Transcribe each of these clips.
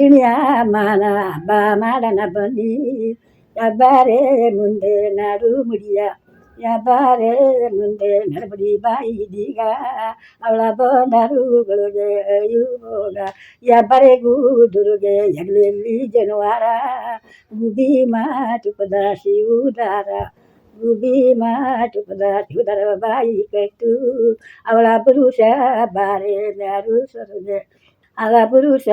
ಉಜ್ಜಿಣಿಯ ಮಾನ ಹಬ್ಬ ಮಾಡೋಣ ಬನ್ನಿ, ಯಬ್ಬಾರೇ ಮುಂದೆ ನಾಡು ಮುಡಿಯ, ಯಬ್ಬಾರೇ ಮುಂದೆ ನಡಬಡಿ ಬಾಯಿ ಇದೀಗ, ಅವಳ ಬಂದರುಗಳಿಗೆ ಅಯ್ಯುವಾಗ, ಯಬ್ಬರೆಗೂ ದುರುಗೆ ಎಗಲೆಲ್ಲಿ ಜನವಾರ, ಗುಬಿ ಮಾಟುಪದ ಶಿವುದಾರ, ಗುಬಿ ಮಾಟುಪದ ಶಿವುದಾರ ಬಾಯಿ ಕಟ್ಟು, ಅವಳ ಪುರುಷ ಬಾರೆ ಮ್ಯಾರು ಸೊರಗೆ, ಅವಳ ಪುರುಷ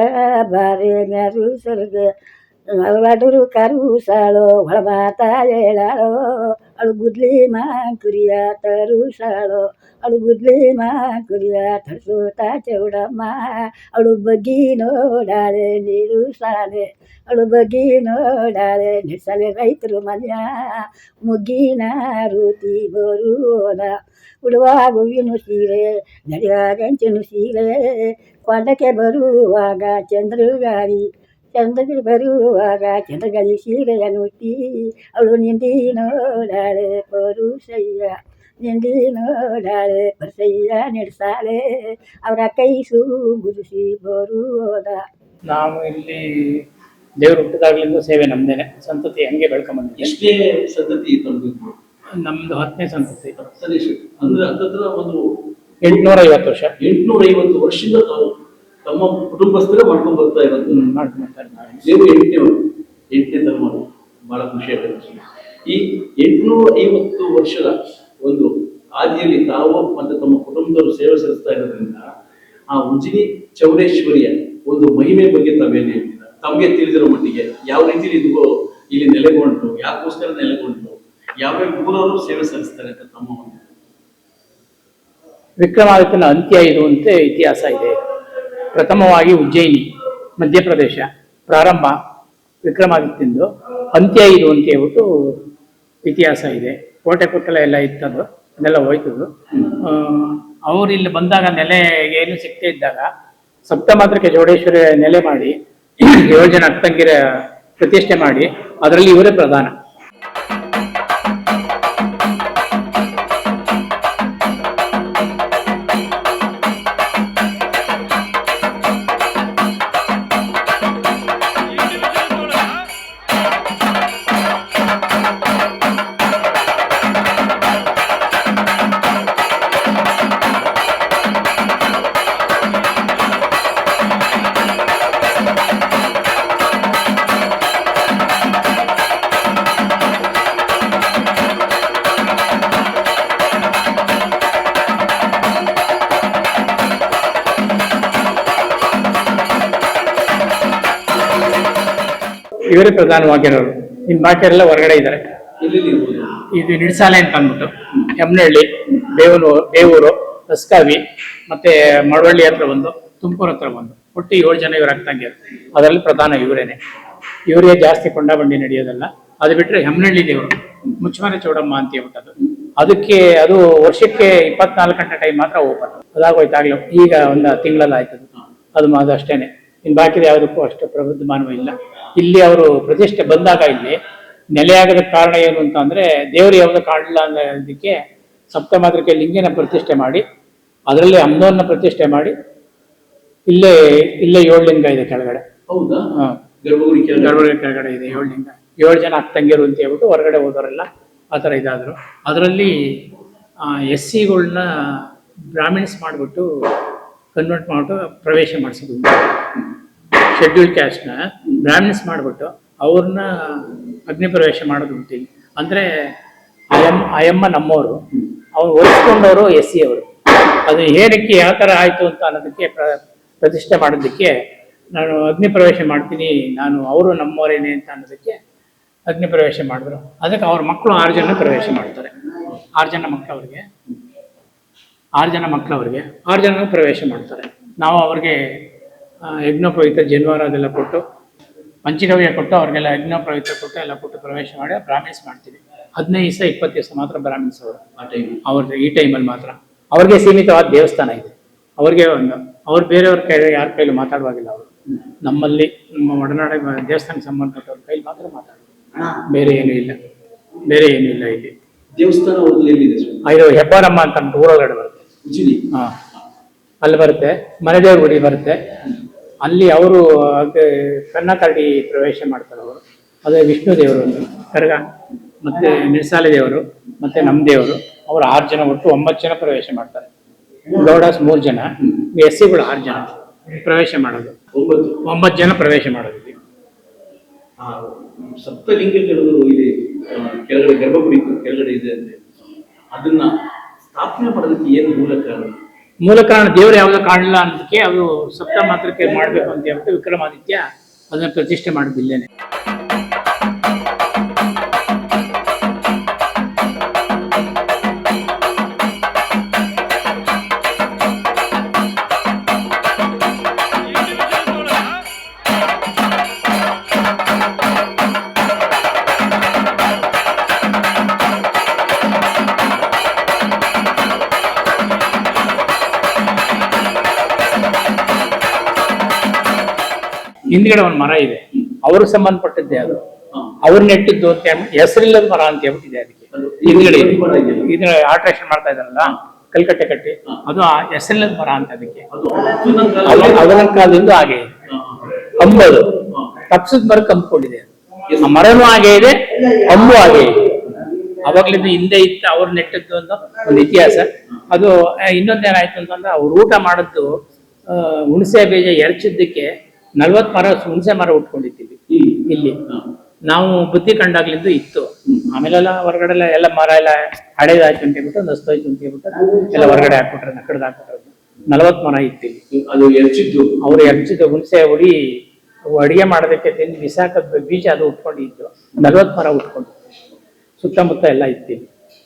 ಬಾರೆ ಮ್ಯಾರು ಸೊರಗೆ, ಅವಳು ಕರು ಸಾಳೋ ಒಳ ಮಾತಾ ಹೇಳಾಳೋ, ಅವಳು ಗುದ್ಲಿ ಮಾಂಕುರಿಯ ತರು ಸಾಳೋ, ಅವಳು ಗುದ್ಲಿ ಮಾಂಕುರಿಯ ತರಿಸೋತ ಚೌಡಮ್ಮ, ಅವಳು ಬಗ್ಗಿ ನೋಡಾಳೆ ನೀರು ಸಾಲೆ, ಅವಳು ಬಗ್ಗಿ ನೋಡಾಳೆ ನಿಡ್ಸಲೆ ರೈತರು ಮನೆಯ, ಮುಗ್ಗಿನ ರೂತಿ ಬರುವುದ, ಉಡುವಾಗ ಹೂವಿನ ಸೀರೆ ನಡೆಯುವಾಗ ಅಂಚಿನ ಸೀರೆ, ಕೊಂಡಕ್ಕೆ ಬರುವಾಗ ಚಂದ್ರಗಾರಿ, ಚಂದ್ರಗೆ ಬರುವಾಗ ಚಂದ್ರಗಾರಿ ಸೀರೆಯ ನುಟ್ಟಿ, ಅವಳು ನಿಂದಿ ನೋಡಾಳೆ ಪರುಸಯ್ಯ, ನಿಂದಿ ನೋಡಾಳೆ ಪರುಸಯ್ಯ ನಡೆಸಾಲೆ, ಅವರ ಕೈ ಗುರುಸಿ ಬರುವುದ. ನಾವು ಇಲ್ಲಿ ದೇವ್ರು ಹುಟ್ಟಿದಾಗ್ಲಿಂದ ಸೇವೆ ನಮ್ದೇನೆ, ಸಂತತಿ ಹಂಗೆ ಬೆಳ್ಕೊಂಬಂದಿದ್ದೆ. ಎಷ್ಟೇ ಸಂತತಿ ನಮ್ದು 10ನೇ ಸಂತತಿ. ಸರಿ, ಅಂದ್ರೆ ಹತ್ತಿರ ಒಂದು 850 ವರ್ಷ. 850 ವರ್ಷದಿಂದ ತಾವು ತಮ್ಮ ಕುಟುಂಬಸ್ಥರೇ ಮಾಡ್ಕೊಂಡು ಬರ್ತಾ ಇರೋದು. ಮಾಡ್ಕೊಂತಾರೆ. ನೀವು 8ನೇ ತಲೆಮಾರು. ಬಹಳ ಖುಷಿ ಆಗುತ್ತೆ. ಈ 850 ವರ್ಷದ ಒಂದು ಆದಿಯಲ್ಲಿ ತಾವು ಮತ್ತೆ ತಮ್ಮ ಕುಟುಂಬದವರು ಸೇವೆ ಸಲ್ಲಿಸ್ತಾ ಇರೋದ್ರಿಂದ ಆ ಉಜ್ಜಿನಿ ಚೌಡೇಶ್ವರಿಯ ಒಂದು ಮಹಿಮೆ ಬಗ್ಗೆ ತಾವೇನು ಹೇಳ್ತೀರಾ? ತಮಗೆ ತಿಳಿದಿರೋ ಮಟ್ಟಿಗೆ ಯಾವ ರೀತಿ ಇದು ಇಲ್ಲಿ ನೆಲೆಗೊಂಡು, ಯಾಕೋಸ್ಕರ ನೆಲೆಗೊಂಡು, ಯಾವ್ಯಾವ ಊರವರು ಸೇವೆ ಸಲ್ಲಿಸ್ತಾರೆ ಅಂತ ತಮ್ಮ ಒಂದು. ವಿಕ್ರಮಾದಿತ್ಯನ ಅಂತ್ಯ ಇದು ಅಂತ ಇತಿಹಾಸ ಇದೆ. ಪ್ರಥಮವಾಗಿ ಉಜ್ಜಯಿನಿ ಮಧ್ಯಪ್ರದೇಶ, ಪ್ರಾರಂಭ ವಿಕ್ರಮಾದಿತ್ಯಂದು, ಅಂತ್ಯ ಇದು ಅಂತ ಹೇಳ್ಬಿಟ್ಟು ಇತಿಹಾಸ ಇದೆ. ಕೋಟೆ ಕೊಟ್ಟಲ ಎಲ್ಲ ಇತ್ತದು, ಅದೆಲ್ಲ ಹೋಯ್ತದು. ಅವರು ಇಲ್ಲಿ ಬಂದಾಗ ನೆಲೆ ಏನು ಸಿಗ್ತಾ ಇದ್ದಾಗ ಸಪ್ತಮಾತ್ರಕ್ಕೆ ಚೌಡೇಶ್ವರಿ ನೆಲೆ ಮಾಡಿ 7 ಜನ ಅಕ್ಕಂಗಿರ ಪ್ರತಿಷ್ಠೆ ಮಾಡಿ ಅದರಲ್ಲಿ ಇವರೇ ಪ್ರಧಾನ. ಇವರೇ ಪ್ರಧಾನವಾಗಿರೋರು. ಇನ್ನು ಬಾಕಿಯವರೆಲ್ಲ ಹೊರಗಡೆ ಇದ್ದಾರೆ. ಇದು ನಿಡ್ಸಾಲೆ ಅಂತ ಅಂದ್ಬಿಟ್ಟು ಹೆಮ್ನಹಳ್ಳಿ, ಬೇವೂರು, ಹೊಸಕಾವಿ ಮತ್ತೆ ಮಳವಳ್ಳಿ ಹತ್ರ ಒಂದು, ತುಮಕೂರು ಹತ್ರ ಒಂದು, ಒಟ್ಟು 7 ಜನ ಇವರು ಆಗ್ತಂಗೆ. ಅದರಲ್ಲಿ ಪ್ರಧಾನ ಇವರೇನೆ. ಇವರಿಗೆ ಜಾಸ್ತಿ ಕೊಂಡಾಬಂಡಿ ನಡೆಯೋದಲ್ಲ. ಅದು ಬಿಟ್ಟರೆ ಹೆಮ್ನಹಳ್ಳಿ ದೇವರು ಮುಚ್ಚಮರೆ ಚೌಡಮ್ಮ ಅಂತ ಹೇಳ್ಬಿಟ್ಟದು, ಅದಕ್ಕೆ ಅದು ವರ್ಷಕ್ಕೆ 24 ಗಂಟೆ ಟೈಮ್ ಮಾತ್ರ ಓಪನ್. ಅದಾಗೋಯ್ತಾಗ್ಲೂ ಈಗ ಒಂದು ತಿಂಗಳೆಲ್ಲ ಆಯ್ತದೆ. ಅದು ಅಷ್ಟೇನೆ. ಇನ್ನು ಬಾಕಿದ ಯಾವುದಕ್ಕೂ ಅಷ್ಟು ಪ್ರಬುದ್ಧಮಾನವೂ ಇಲ್ಲ. ಇಲ್ಲಿ ಅವರು ಪ್ರತಿಷ್ಠೆ ಬಂದಾಗ ಇಲ್ಲಿ ನೆಲೆಯಾಗದ ಕಾರಣ ಏನು ಅಂತ ಅಂದ್ರೆ, ದೇವರು ಯಾವುದು ಕಾಣಲಿಲ್ಲ ಅನ್ನೋದಕ್ಕೆ ಸಪ್ತಮಾತ್ರಕ್ಕೆ ಲಿಂಗನ ಪ್ರತಿಷ್ಠೆ ಮಾಡಿ, ಅದರಲ್ಲಿ ಅಮ್ಮನವ್ರನ್ನ ಪ್ರತಿಷ್ಠೆ ಮಾಡಿ, ಇಲ್ಲೇ 7 ಲಿಂಗ ಇದೆ ಕೆಳಗಡೆ. ಹೌದಾ? ಗರ್ಭಗುಡಿ ಕೆಳಗಡೆ ಇದೆ 7 ಲಿಂಗ. 7 ಜನ ಅಕ್ಕಂಗಿರು ಅಂತ ಹೇಳ್ಬಿಟ್ಟು ಹೊರಗಡೆ ಹೋದವರೆಲ್ಲ ಆ ಥರ ಇದಾದರು. ಅದರಲ್ಲಿ SCಗಳನ್ನ ಬ್ರಾಹ್ಮಿಣ್ಸ್ ಮಾಡಿಬಿಟ್ಟು ಕನ್ವರ್ಟ್ ಮಾಡಿಬಿಟ್ಟು ಪ್ರವೇಶ ಮಾಡಿಸಿದ್ರು. ಶೆಡ್ಯೂಲ್ಡ್ ಕ್ಯಾಸ್ಟ್ನ ಬ್ರಾಹ್ಮಿಣ್ಸ್ ಮಾಡಿಬಿಟ್ಟು ಅವ್ರನ್ನ ಅಗ್ನಿ ಪ್ರವೇಶ ಮಾಡೋದು ಅಂತೀವಿ. ಅಂದರೆ ಅಯ್ಯಮ್ಮ ನಮ್ಮವರು, ಅವ್ರು ಹೋಲಿಸ್ಕೊಂಡವರು SC ಅವರು. ಅದು ಏನಕ್ಕೆ ಯಾವ ಥರ ಆಯಿತು ಅಂತ ಅನ್ನೋದಕ್ಕೆ ಪ್ರತಿಷ್ಠೆ ಮಾಡೋದಕ್ಕೆ ನಾನು ಅಗ್ನಿ ಪ್ರವೇಶ ಮಾಡ್ತೀನಿ, ನಾನು ಅವರು ನಮ್ಮವರೇನೆ ಅಂತ ಅನ್ನೋದಕ್ಕೆ ಅಗ್ನಿ ಪ್ರವೇಶ ಮಾಡಿದ್ರು. ಅದಕ್ಕೆ ಅವ್ರ ಮಕ್ಕಳು 6 ಜನ ಪ್ರವೇಶ ಮಾಡ್ತಾರೆ. 6 ಜನ ಮಕ್ಕಳವ್ರಿಗೆ 6 ಜನ ಪ್ರವೇಶ ಮಾಡ್ತಾರೆ. ನಾವು ಅವ್ರಿಗೆ ಯಜ್ಞೋಪವೀತ ಜನಿವಾರ ಅದೆಲ್ಲ ಕೊಟ್ಟು, ಪಂಚಗವ್ಯ ಕೊಟ್ಟು, ಅವ್ರಿಗೆಲ್ಲ ಯಜ್ಞೋಪವೀತ ಕೊಟ್ಟು ಎಲ್ಲ ಕೊಟ್ಟು ಪ್ರವೇಶ ಮಾಡಿ ಬ್ರಾಹ್ಮಿಣ್ಸ್ ಮಾಡ್ತೀವಿ. 15 ದಿವಸ 20 ದಿವಸ ಮಾತ್ರ ಬ್ರಾಹ್ಮಿಣ್ಸ್ ಅವರು. ಅವ್ರಿಗೆ ಈ ಟೈಮಲ್ಲಿ ಮಾತ್ರ ಅವ್ರಿಗೆ ಸೀಮಿತವಾದ ದೇವಸ್ಥಾನ ಇದೆ. ಅವ್ರಿಗೆ ಅವ್ರು ಬೇರೆಯವ್ರ ಕೈ ಯಾರ ಕೈಲೂ ಮಾತಾಡುವಾಗಿಲ್ಲ. ಅವರು ನಮ್ಮಲ್ಲಿ ನಮ್ಮ ಒಡನಾಡ ದೇವಸ್ಥಾನಕ್ಕೆ ಸಂಬಂಧಪಟ್ಟವ್ರ ಕೈಲಿ ಮಾತ್ರ ಮಾತಾಡೋದು, ಬೇರೆ ಏನೂ ಇಲ್ಲ ಇಲ್ಲಿ. ದೇವಸ್ಥಾನ ಇದು ಹೆಬ್ಬಾರಮ್ಮ ಅಂತ ಊರೊಳಗಡೆ ಬರುತ್ತೆ. ಅಲ್ಲಿ ಬರುತ್ತೆ, ಮನೆದೇವ್ರ ಗುಡಿ ಬರುತ್ತೆ. ಅಲ್ಲಿ ಅವರು ಕನ್ನಕರಡಿ ಪ್ರವೇಶ ಮಾಡ್ತಾರೆ ಅವರು. ಅದೇ ವಿಷ್ಣು ದೇವರು ಒಂದು ಕರಗ, ಮತ್ತೆ ನಿರ್ಸಾಲೆ ದೇವರು, ಮತ್ತೆ ನಮ್ಮ ದೇವರು, ಅವರು 6 ಜನ, ಒಟ್ಟು 9 ಜನ ಪ್ರವೇಶ ಮಾಡ್ತಾರೆ. ಗೌಡಾಸ್ 3 ಜನ, ಎಸ್ಸಿಗಳು 6 ಜನ ಪ್ರವೇಶ ಮಾಡೋದು. 9 ಜನ ಪ್ರವೇಶ ಮಾಡೋದು. ಸಪ್ತಲಿಂಗಗಳು ಇಲ್ಲಿ ಕೆಳಗಡೆ ಗರ್ಭಗುಡಿ ಕೆಳಗಡೆ ಇದೆ ಅಂದ್ರೆ ಅದನ್ನ ಸ್ಥಾಪನೆ ಮಾಡೋದಕ್ಕೆ ಏನು ಮೂಲ ಕಾರಣ? ಮೂಲ ಕಾರಣ ದೇವರು ಯಾವುದೋ ಕಾಣಲಿಲ್ಲ ಅನ್ನೋದಕ್ಕೆ ಅದು ಸಪ್ತ ಮಾತ್ರಕ್ಕೆ ಮಾಡಬೇಕು ಅಂತ ಹೇಳ್ಬಿಟ್ಟು ವಿಕ್ರಮಾದಿತ್ಯ ಅದನ್ನ ಪ್ರತಿಷ್ಠೆ ಮಾಡಿದ್ದಿಲ್ಲೇನೆ. ಹಿಂದ್ಗಡೆ ಒಂದು ಮರ ಇದೆ, ಅವ್ರಿಗೆ ಸಂಬಂಧಪಟ್ಟದ್ದೇ ಅದು, ಅವ್ರು ನೆಟ್ಟಿದ್ದು ಅಂತ ಹೇಳ್ಬಿಟ್ಟು ಹೆಸರಿಲ್ಲದ ಮರ ಅಂತ ಹೇಳ್ಬಿಟ್ಟಿದೆ. ಅದಕ್ಕೆ ಹಿಂದ್ಗಡೆ ಇದನ್ನ ಆಲ್ಟ್ರೇಷನ್ ಮಾಡ್ತಾ ಇದಾರಲ್ಲ ಕಲ್ಕಟ್ಟೆ ಕಟ್ಟಿ, ಅದು ಆ ಹೆಸರಿಲ್ಲದ ಮರ ಅಂತ. ಅದಕ್ಕೆ ಅವನ ಕಾಲದಿಂದ ಹಾಗೆ ಇದೆ. ಅಂಬದು ತಪ್ಸದ ಮರ ಕಂಪ್ಕೊಂಡಿದೆ, ಆ ಮರನೂ ಹಾಗೆ ಇದೆ, ಅಂಬು ಹಾಗೆ ಇದೆ. ಅವಾಗ್ಲಿಂದ ಹಿಂದೆ ಇತ್ತು ಅವ್ರು ನೆಟ್ಟದ್ದು ಅಂತ ಒಂದು ಇತಿಹಾಸ. ಅದು ಇನ್ನೊಂದೇನಾಯ್ತು ಅಂತಂದ್ರೆ ಅವ್ರು ಊಟ ಮಾಡಿದ್ದು ಹುಣಸೆ ಬೀಜ ಎರಚಿದ್ದಕ್ಕೆ 40 ಮರ ಹುಣಸೆ ಮರ ಉಟ್ಕೊಂಡಿದ್ದೀವಿ ಇಲ್ಲಿ. ನಾವು ಬುದ್ಧಿ ಕಂಡಾಗ್ಲಿಂದ ಇತ್ತು. ಆಮೇಲೆಲ್ಲ ಹೊರಗಡೆ ಎಲ್ಲ ಮರ ಎಲ್ಲ ಹಳೇದಾಯ್ತು ಅಂತ ಹೇಳ್ಬಿಟ್ಟು ಒಂದು ಹಸ್ತೋಯ್ತು ಅಂತ ಹೇಳ್ಬಿಟ್ಟು ಎಲ್ಲ ಹೊರಗಡೆ ಹಾಕ್ಬಿಟ್ರೆ ಕಡ್ದು ಹಾಕ್ಬಿಟ್ರೆ 40 ಮರ ಇತ್ತು. ಅದು ಎರಚಿದ್ದು ಅವ್ರು ಎರಚಿದ್ದು ಹುಣಸೆ ಹುಡಿ ಅಡಿಗೆ ಮಾಡೋದಕ್ಕೆ ತಿಂದು ಬಿಸಾಕದ ಬೀಜ ಅದು ಉಟ್ಕೊಂಡಿದ್ದು 40 ಮರ ಉಟ್ಕೊಂಡು ಸುತ್ತಮುತ್ತ ಎಲ್ಲ ಇತ್ತು.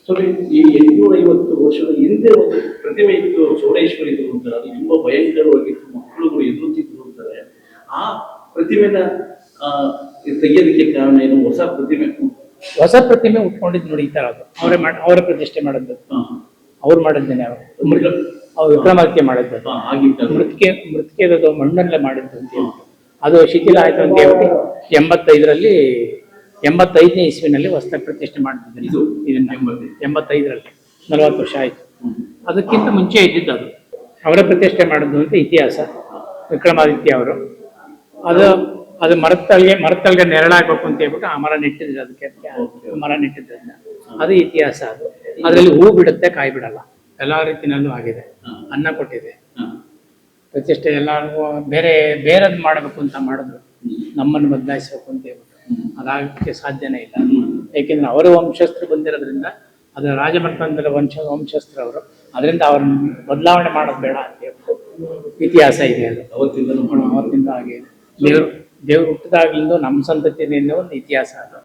ಸೊ ಈ 850 ವರ್ಷದ ಹಿಂದೆ ಒಂದು ಪ್ರತಿಮೆ ಇತ್ತು, ಚೌಡೇಶ್ವರಿ ಅಂತಾರೆ. ಅದು ತುಂಬಾ ಭಯಂಕರವಾಗಿತ್ತು, ಮಕ್ಕಳುಗಳು ಎದುರುತ್ತಿದ್ರು ಅಂತಾರೆ. ಆ ಪ್ರತಿಮೆನ ತೆಗೆಯೋದಕ್ಕೆ ಕಾರಣ ಏನು? ಹೊಸ ಪ್ರತಿಮೆ ಉಟ್ಕೊಂಡಿದ್ದು ನೋಡಿ, ಈ ತರ ಅದು ಅವರೇ ಪ್ರತಿಷ್ಠೆ ಮಾಡಿದ್ದು, ಅವ್ರು ಮಾಡಿದ್ದೇನೆ. ಅವ್ರು ವಿಕ್ರಮಾದಿತ್ಯ ಮಾಡಿದ್ದು, ಮೃತಿಕೆದು ಮಣ್ಣಲ್ಲೇ ಮಾಡಿದ್ದು ಅಂತ ಹೇಳ್ಬಿಟ್ಟು ಅದು ಶಿಥಿಲ ಆಯ್ತು ಅಂತ ಹೇಳ್ಬಿಟ್ಟು 85ನೇ ಇಸ್ವಿನಲ್ಲಿ ಹೊಸದಾಗಿ ಪ್ರತಿಷ್ಠೆ ಮಾಡಿದ್ದಾರೆ. ಇದನ್ನ 85ರಲ್ಲಿ 40 ವರ್ಷ ಆಯ್ತು. ಅದಕ್ಕಿಂತ ಮುಂಚೆ ಇದ್ದಿದ್ದು ಅದು ಅವರೇ ಪ್ರತಿಷ್ಠೆ ಮಾಡಿದ್ದು ಅಂತ ಇತಿಹಾಸ. ವಿಕ್ರಮಾದಿತ್ಯ ಅವರು ಅದು ಮರತ್ತಲ್ಗೆ ನೆರಳಾಗಬೇಕು ಅಂತ ಹೇಳ್ಬಿಟ್ಟು ಆ ಮರ ನೆಟ್ಟಿದ್ರು. ಅದಕ್ಕೆ ಮರ ನೆಟ್ಟಿದ್ರಿಂದ ಅದು ಇತಿಹಾಸ. ಅದು ಅದರಲ್ಲಿ ಹೂ ಬಿಡುತ್ತೆ, ಕಾಯಿ ಬಿಡಲ್ಲ, ಎಲ್ಲಾ ರೀತಿನಲ್ಲೂ ಆಗಿದೆ. ಅನ್ನ ಕೊಟ್ಟಿದೆ, ಪ್ರತಿಷ್ಠೆ ಎಲ್ಲರಿಗೂ ಬೇರೆದ್ ಮಾಡಬೇಕು ಅಂತ ಮಾಡಿದ್ರು, ನಮ್ಮನ್ನು ಬದಲಾಯಿಸಬೇಕು ಅಂತ ಹೇಳ್ಬಿಟ್ಟು ಅದಾಗಕ್ಕೆ ಸಾಧ್ಯನೇ ಇಲ್ಲ. ಯಾಕೆಂದ್ರೆ ಅವರ ವಂಶಸ್ಥರು ಬಂದಿರೋದ್ರಿಂದ, ಅದು ರಾಜಮನೆತನದ ವಂಶಸ್ಥರು ಅವರು, ಅದರಿಂದ ಅವ್ರನ್ನ ಬದಲಾವಣೆ ಮಾಡೋದು ಬೇಡ ಅಂತ ಹೇಳ್ಬಿಟ್ಟು ಇತಿಹಾಸ ಇದೆ. ಅದು ಅವತ್ತಿಂದ ಹಾಗೆ ದೇವ್ರು ಹುಟ್ಟಿದಾಗಲಿಂದ ನಮ್ಮ ಸಂತತಿಯಿಂದ ಒಂದು ಇತಿಹಾಸ ಅದು.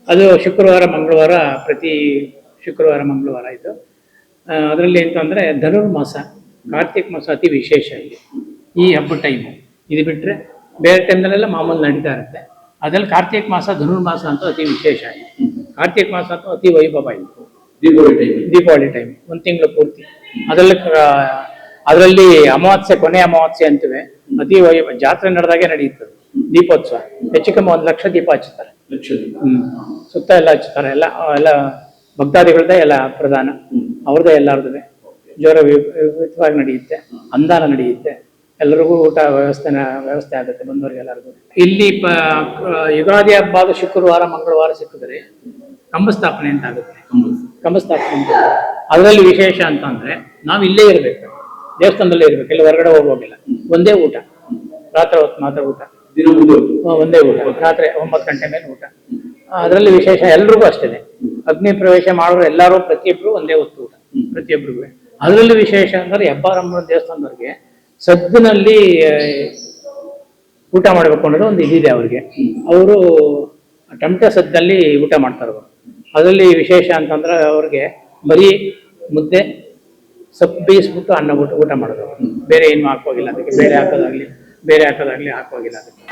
ಅದು ಶುಕ್ರವಾರ ಮಂಗಳವಾರ, ಪ್ರತಿ ಶುಕ್ರವಾರ ಮಂಗಳವಾರ ಇದು. ಅದರಲ್ಲಿ ಅಂತಂದರೆ ಧನುರ್ಮಾಸ, ಕಾರ್ತಿಕ ಮಾಸ ಅತಿ ವಿಶೇಷ ಇಲ್ಲಿ ಈ ಹಬ್ಬದ ಟೈಮು. ಇದು ಬಿಟ್ಟರೆ ಬೇರೆ ಟೈಮ್ನಲ್ಲೆಲ್ಲ ಮಾಮೂಲು ನಡೀತಾ ಇರುತ್ತೆ. ಅದರಲ್ಲಿ ಕಾರ್ತಿಕ ಮಾಸ, ಧನುರ್ಮಾಸ ಅಂತ ಅತಿ ವಿಶೇಷ. ಕಾರ್ತಿಕ ಮಾಸ ಅಂತೂ ಅತಿ ವೈಭವ ಇತ್ತು. ದೀಪಾವಳಿ ಟೈಮ್ 1 ತಿಂಗಳು ಪೂರ್ತಿ. ಅದರಲ್ಲಿ ಅಮಾವಾಸ್ಯೆ, ಕೊನೆ ಅಮಾವಾಸ್ಯೆ ಅಂತೀವಿ, ಅತಿ ವೈಭವ. ಜಾತ್ರೆ ನಡೆದಾಗೆ ನಡೆಯುತ್ತದೆ ದೀಪೋತ್ಸವ. ಹೆಚ್ಚು ಕಮ್ಮಿ 1 ಲಕ್ಷ ದೀಪ ಹಚ್ಚುತ್ತಾರೆ. ಸುತ್ತ ಎಲ್ಲ ಹಚ್ಚುತ್ತಾರೆ. ಎಲ್ಲ ಭಕ್ತಾದಿಗಳದ್ದೇ ಎಲ್ಲ ಪ್ರಧಾನ, ಅವ್ರದ್ದೇ ಎಲ್ಲರದ್ದು ಜೋರವಾಗಿ ನಡೆಯುತ್ತೆ. ಅಂದಾನ ನಡೆಯುತ್ತೆ, ಎಲ್ಲರಿಗೂ ಊಟ ವ್ಯವಸ್ಥೆ ಆಗುತ್ತೆ ಬಂದವರಿಗೆ ಎಲ್ಲರಿಗೂ. ಇಲ್ಲಿ ಯುಗಾದಿ ಹಬ್ಬ ಶುಕ್ರವಾರ ಮಂಗಳವಾರ ಸಿಕ್ಕಿದ್ರೆ ಕಂಬಸ್ಥಾಪನೆ ಅಂತ ಆಗುತ್ತೆ. ಕಂಬಸ್ಥಾಪನೆ ಅಂತ ಅದರಲ್ಲಿ ವಿಶೇಷ ಅಂತಂದ್ರೆ ನಾವು ಇಲ್ಲೇ ಇರ್ಬೇಕು, ದೇವಸ್ಥಾನದಲ್ಲೇ ಇರ್ಬೇಕು, ಇಲ್ಲಿ ಹೊರಗಡೆ ಹೋಗೋಗಿಲ್ಲ. ಒಂದೇ ಊಟ, ರಾತ್ರಿ ಹೊತ್ತು ಮಾತ್ರ ಊಟ, ಒಂದೇ ಊಟ, ರಾತ್ರಿ 9 ಗಂಟೆ ಮೇಲೆ ಊಟ. ಅದರಲ್ಲಿ ವಿಶೇಷ ಎಲ್ರಿಗೂ ಅಷ್ಟೇ. ಅಗ್ನಿ ಪ್ರವೇಶ ಮಾಡೋರು ಎಲ್ಲರೂ ಪ್ರತಿಯೊಬ್ಬರು ಒಂದೇ ಹೊತ್ತು ಊಟ ಪ್ರತಿಯೊಬ್ಬರಿಗೂ. ಅದರಲ್ಲಿ ವಿಶೇಷ ಅಂದ್ರೆ ಹೆಬ್ಬಾರಮ್ಮನ ದೇವಸ್ಥಾನದವ್ರಿಗೆ ಸದ್ದಿನಲ್ಲಿ ಊಟ ಮಾಡಬೇಕು ಅನ್ನೋದು ಒಂದು ಇದಿದೆ ಅವ್ರಿಗೆ. ಅವರು ಟಮಟೆ ಸದ್ದಲ್ಲಿ ಊಟ ಮಾಡ್ತಾರೆ ಅವರು. ಅದರಲ್ಲಿ ವಿಶೇಷ ಅಂತಂದ್ರೆ ಅವ್ರಿಗೆ ಬರೀ ಮುದ್ದೆ ಸೊಪ್ಪು ಬೇಯಿಸ್ಬಿಟ್ಟು ಅನ್ನ ಊಟ ಮಾಡೋದು. ಬೇರೆ ಏನು ಹಾಕೋಗಿಲ್ಲ ಅದಕ್ಕೆ, ಬೇರೆ ಹಾಕೋದಾಗ್ಲಿ ಹಾಕೋಗಿಲ್ಲ ಅದಕ್ಕೆ.